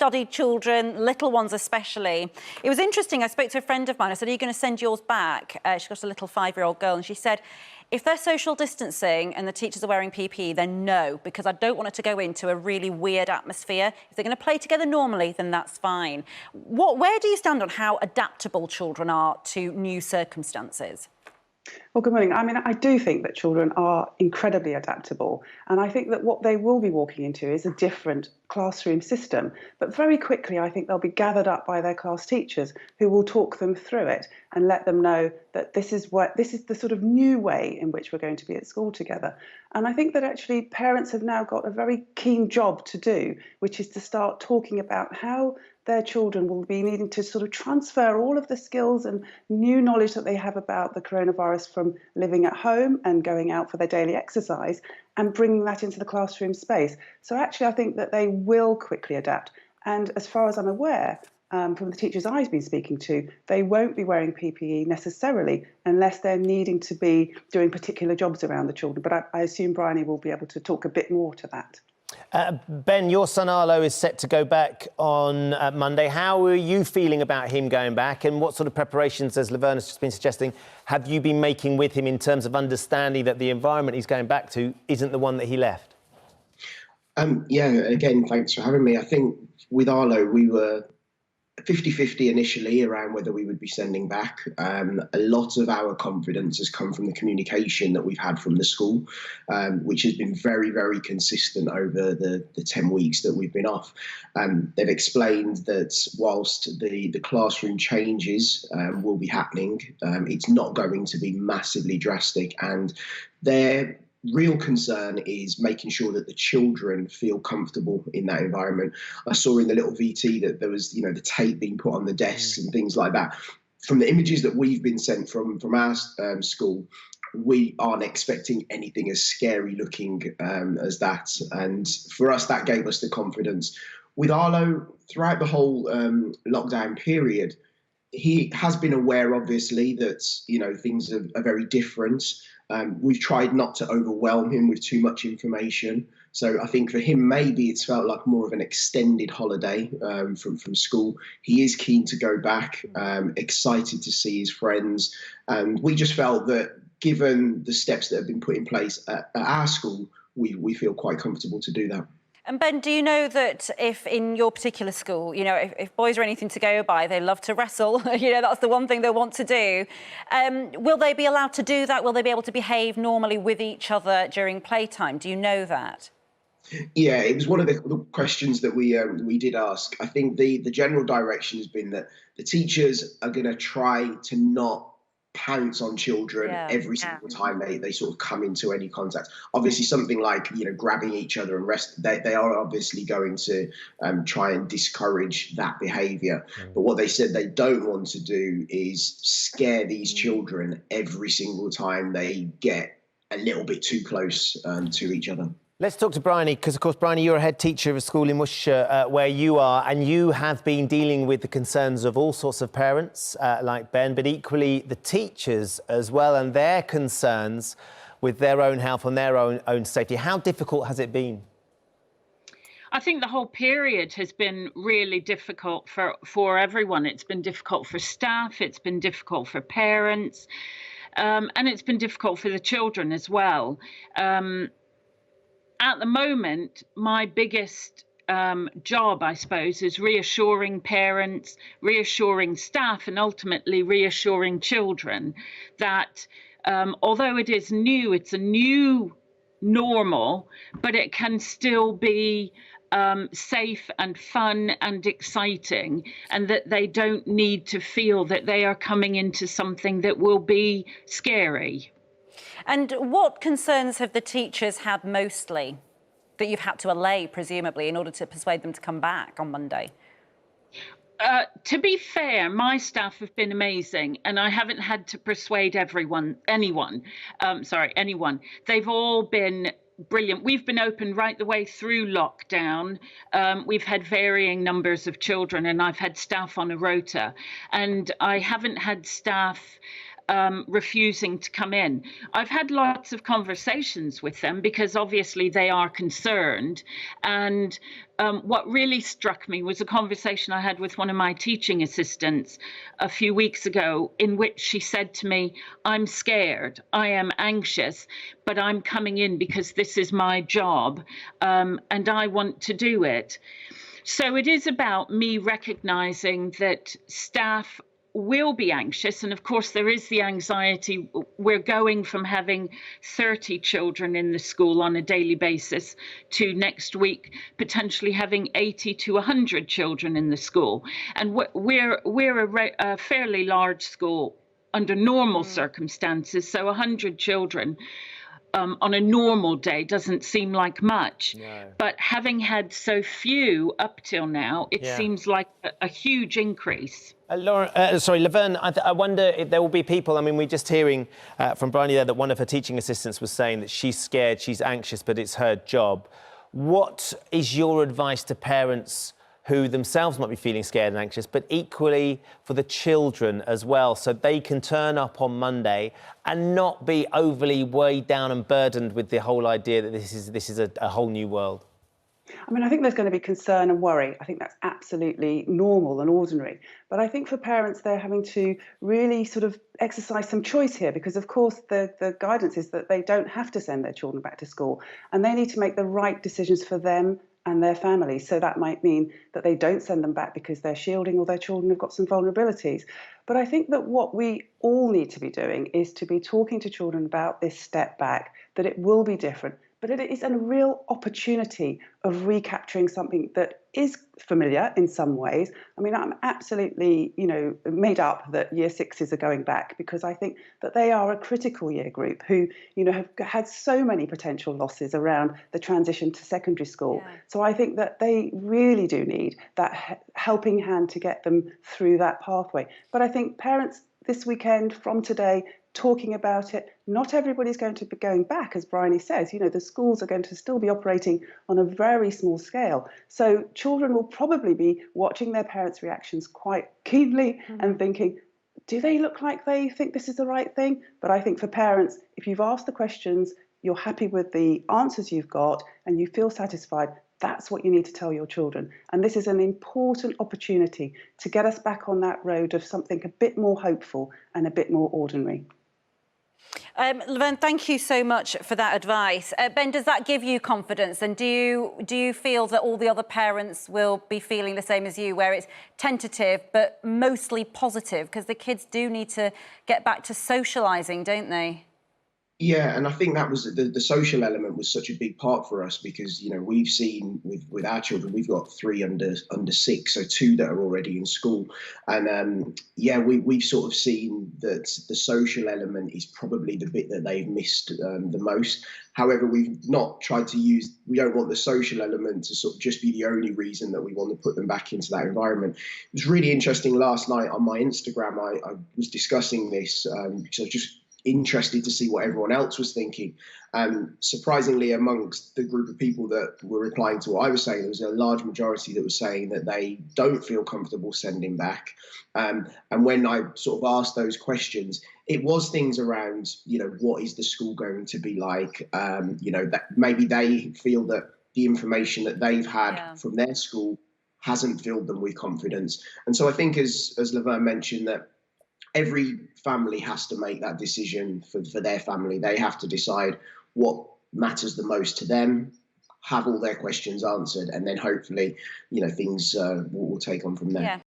studied children, little ones especially. It was interesting, I spoke to a friend of mine, I said, are you going to send yours back? She's got a little 5-year-old girl, and she said, if they're social distancing and the teachers are wearing PPE, then no, because I don't want it to go into a really weird atmosphere. If they're going to play together normally, then that's fine. Where do you stand on how adaptable children are to new circumstances? Well, good morning. I mean, I do think that children are incredibly adaptable. And I think that what they will be walking into is a different classroom system. But very quickly, I think they'll be gathered up by their class teachers who will talk them through it and let them know that this is the sort of new way in which we're going to be at school together. And I think that actually parents have now got a very keen job to do, which is to start talking about how their children will be needing to sort of transfer all of the skills and new knowledge that they have about the coronavirus from living at home and going out for their daily exercise and bringing that into the classroom space. So actually, I think that they will quickly adapt. And as far as I'm aware, from the teachers I've been speaking to, they won't be wearing PPE necessarily unless they're needing to be doing particular jobs around the children. But I assume Bryony will be able to talk a bit more to that. Ben, your son Arlo is set to go back on Monday. How are you feeling about him going back, and what sort of preparations, as Laverne has just been suggesting, have you been making with him in terms of understanding that the environment he's going back to isn't the one that he left? Yeah, again, thanks for having me. I think with Arlo, we were 50-50 initially around whether we would be sending back. A lot of our confidence has come from the communication that we've had from the school, which has been very, very consistent over the 10 weeks that we've been off. They've explained that whilst the classroom changes will be happening, it's not going to be massively drastic, and their real concern is making sure that the children feel comfortable in that environment. I saw in the little VT that there was, the tape being put on the desks and things like that. From the images that we've been sent from our school, we aren't expecting anything as scary looking as that. And for us, that gave us the confidence. With Arlo, throughout the whole lockdown period, he has been aware, obviously, that, things are very different. We've tried not to overwhelm him with too much information. So I think for him, maybe it's felt like more of an extended holiday from school. He is keen to go back, excited to see his friends. And we just felt that given the steps that have been put in place at our school, we feel quite comfortable to do that. And Ben, do you know that if in your particular school, if boys are anything to go by, they love to wrestle, that's the one thing they want to do. Will they be allowed to do that? Will they be able to behave normally with each other during playtime? Do you know that? Yeah, it was one of the questions that we did ask. I think the general direction has been that the teachers are going to try to not pounce on children every single time they sort of come into any contact. Obviously, something like grabbing each other and they are obviously going to try and discourage that behaviour. But what they said they don't want to do is scare these children every single time they get a little bit too close to each other. Let's talk to Bryony, because, of course, Bryony, you're a head teacher of a school in Worcestershire where you are, and you have been dealing with the concerns of all sorts of parents, like Ben, but equally the teachers as well, and their concerns with their own health and their own safety. How difficult has it been? I think the whole period has been really difficult for everyone. It's been difficult for staff, it's been difficult for parents, and it's been difficult for the children as well. At the moment, my biggest job, I suppose, is reassuring parents, reassuring staff, and ultimately reassuring children that although it is new, it's a new normal, but it can still be safe and fun and exciting, and that they don't need to feel that they are coming into something that will be scary. And what concerns have the teachers had mostly that you've had to allay, presumably, in order to persuade them to come back on Monday? To be fair, my staff have been amazing, and I haven't had to persuade anyone. They've all been brilliant. We've been open right the way through lockdown. We've had varying numbers of children, and I've had staff on a rota, and I haven't had staff refusing to come in. I've had lots of conversations with them because obviously they are concerned. And what really struck me was a conversation I had with one of my teaching assistants a few weeks ago, in which she said to me, "I'm scared, I am anxious, but I'm coming in because this is my job, and I want to do it." So it is about me recognizing that staff will be anxious. And of course, there is the anxiety. We're going from having 30 children in the school on a daily basis to next week potentially having 80 to 100 children in the school. And we're a fairly large school under normal circumstances. So 100 children on a normal day doesn't seem like much. No. But having had so few up till now, it seems like a huge increase. Laverne, I wonder if there will be people, I mean, we're just hearing from Bryony there that one of her teaching assistants was saying that she's scared, she's anxious, but it's her job. What is your advice to parents who themselves might be feeling scared and anxious, but equally for the children as well, so they can turn up on Monday and not be overly weighed down and burdened with the whole idea that this is a whole new world? I mean, I think there's going to be concern and worry. I think that's absolutely normal and ordinary. But I think for parents, they're having to really sort of exercise some choice here, because, of course, the guidance is that they don't have to send their children back to school, and they need to make the right decisions for them and their families. So that might mean that they don't send them back because they're shielding or their children have got some vulnerabilities. But I think that what we all need to be doing is to be talking to children about this step back, that it will be different, but it is a real opportunity of recapturing something that is familiar in some ways. I mean, I'm absolutely, made up that year sixes are going back, because I think that they are a critical year group who, have had so many potential losses around the transition to secondary school. Yeah. So I think that they really do need that helping hand to get them through that pathway. But I think parents this weekend, from today, talking about it. Not everybody's going to be going back, as Bryony says. The schools are going to still be operating on a very small scale. So children will probably be watching their parents' reactions quite keenly and thinking, do they look like they think this is the right thing? But I think for parents, if you've asked the questions, you're happy with the answers you've got, and you feel satisfied, that's what you need to tell your children. And this is an important opportunity to get us back on that road of something a bit more hopeful and a bit more ordinary. Laverne, thank you so much for that advice. Ben, does that give you confidence? And do you feel that all the other parents will be feeling the same as you, where it's tentative but mostly positive? Because the kids do need to get back to socialising, don't they? Yeah, and I think that was the social element was such a big part for us, because we've seen with our children, we've got 3 under 6, so 2 that are already in school, and we've sort of seen that the social element is probably the bit that they've missed the most. However, we've not tried to we don't want the social element to sort of just be the only reason that we want to put them back into that environment. It was really interesting last night on my Instagram. I was discussing this because I was just interested to see what everyone else was thinking. Surprisingly, amongst the group of people that were replying to what I was saying, there was a large majority that was saying that they don't feel comfortable sending back. And when I sort of asked those questions, it was things around, what is the school going to be like? That maybe they feel that the information that they've had from their school hasn't filled them with confidence. And so I think, as Laverne mentioned, that every family has to make that decision for their family. They have to decide what matters the most to them, have all their questions answered, and then hopefully, things will take on from there. Yeah,